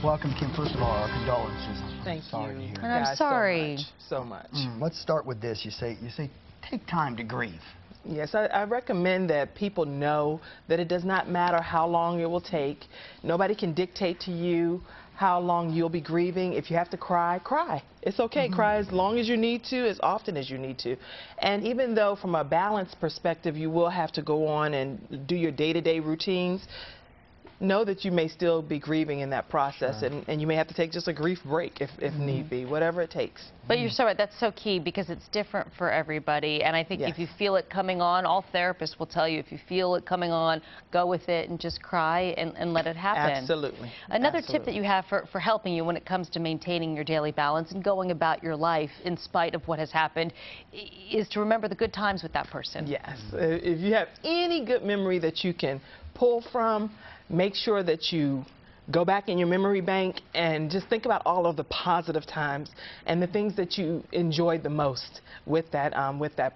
Welcome, Kim. First of all, our condolences. Thank sorry you. To hear. And I'm sorry. So much. Let's start with this. You say take time to grieve. Yes, I recommend that people know that it does not matter how long it will take. Nobody can dictate to you how long you'll be grieving. If you have to cry, cry. It's okay. Cry as long as you need to, as often as you need to. And even though from a balance perspective you will have to go on and do your day-to-day routines, know that you may still be grieving in that process, and you may have to take just a grief break if need be, whatever it takes. But you're so right, that's so key because it's different for everybody, and I think if you feel it coming on, all therapists will tell you if you feel it coming on, go with it and just cry and let it happen. Absolutely. Another tip that you have for helping you when it comes to maintaining your daily balance and going about your life in spite of what has happened is to remember the good times with that person. Yes. If you have any good memory that you can pull from, make sure that you go back in your memory bank and just think about all of the positive times and the things that you enjoyed the most with that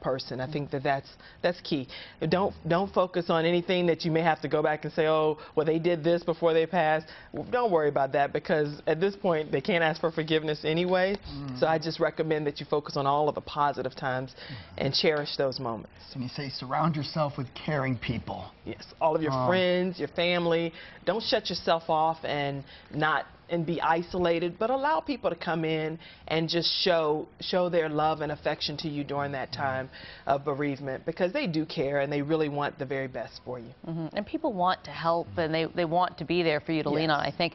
person. I think that's key. Don't focus on anything that you may have to go back and say, oh, well, they did this before they passed. Well, don't worry about that, because at this point they can't ask for forgiveness anyway. So I just recommend that you focus on all of the positive times and cherish those moments. And you say surround yourself with caring people. Yes, all of your friends, your family. Don't shut yourself off and be isolated, but allow people to come in and just show their love and affection to you during that time of bereavement, because they do care and they really want the very best for you. And people want to help, and they want to be there for you to lean on, I think.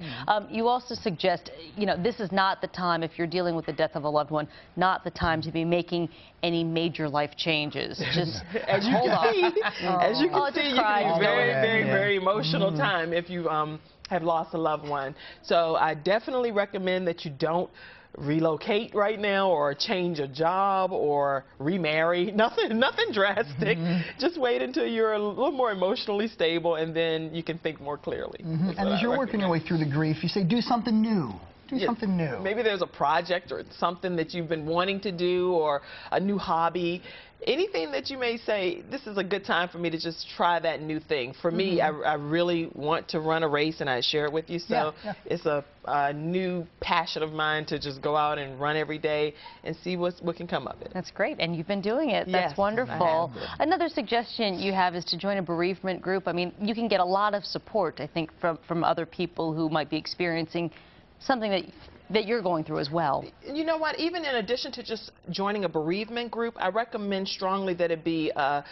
You also suggest, this is not the time, if you're dealing with the death of a loved one, not the time to be making any major life changes. Just as you can see, you can be very emotional time if you have lost a loved one. So I definitely recommend that you don't relocate right now or change a job or remarry. Nothing drastic. Just wait until you're a little more emotionally stable, and then you can think more clearly. And as you're working your way through the grief, you say do something new. Do something new. Maybe there's a project or something that you've been wanting to do, or a new hobby. Anything that you may say, this is a good time for me to just try that new thing. For me, I really want to run a race, and I share it with you. So it's a new passion of mine to just go out and run every day and see what can come of it. That's great, and you've been doing it. That's wonderful. Another suggestion you have is to join a bereavement group. I mean, you can get a lot of support, I think, from other people who might be experiencing something that you're going through as well. You know what? Even in addition to just joining a bereavement group, I recommend strongly that it be a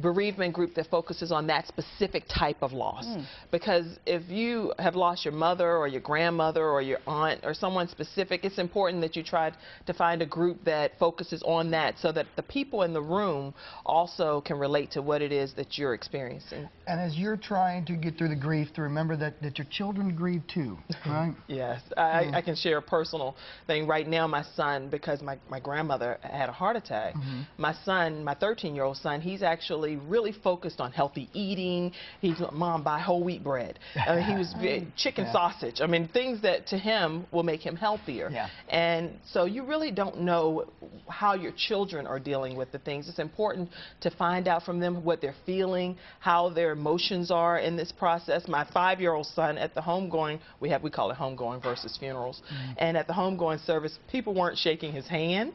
bereavement group that focuses on that specific type of loss. Because if you have lost your mother or your grandmother or your aunt or someone specific, it's important that you try to find a group that focuses on that, so that the people in the room also can relate to what it is that you're experiencing. And as you're trying to get through the grief, to remember that your children grieve too, right? Yes. I can share a personal thing. Right now, my son, because my grandmother had a heart attack, my son, my 13-year-old son, he's actually really focused on healthy eating. He's, Mom, buy whole wheat bread. He was chicken sausage. I mean, things that to him will make him healthier. And so you really don't know how your children are dealing with the things. It's important to find out from them what they're feeling, how their emotions are in this process. My 5-year-old son, at the homegoing, we call it homegoing versus funerals. And at the homegoing service, people weren't shaking his hand,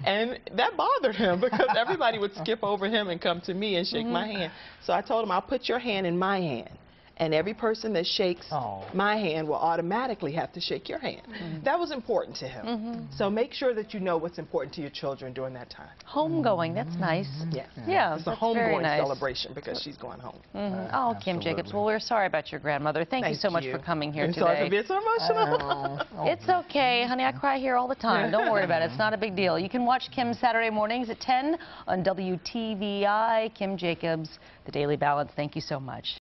and that bothered him because everybody would skip over him and come to me and shake my hand. So I told him, I'll put your hand in my hand, and every person that shakes my hand will automatically have to shake your hand. That was important to him. So make sure that you know what's important to your children during that time. Homegoing, that's nice. Yeah, it's a homegoing celebration because she's going home. Oh, Kim Jacobs, well, we're sorry about your grandmother. Thank you so much for coming here today. Sorry for being so emotional. It's okay, honey, I cry here all the time. Don't worry about it. It's not a big deal. You can watch Kim Saturday mornings at 10 on WTVI. Kim Jacobs, The Daily Balance. Thank you so much.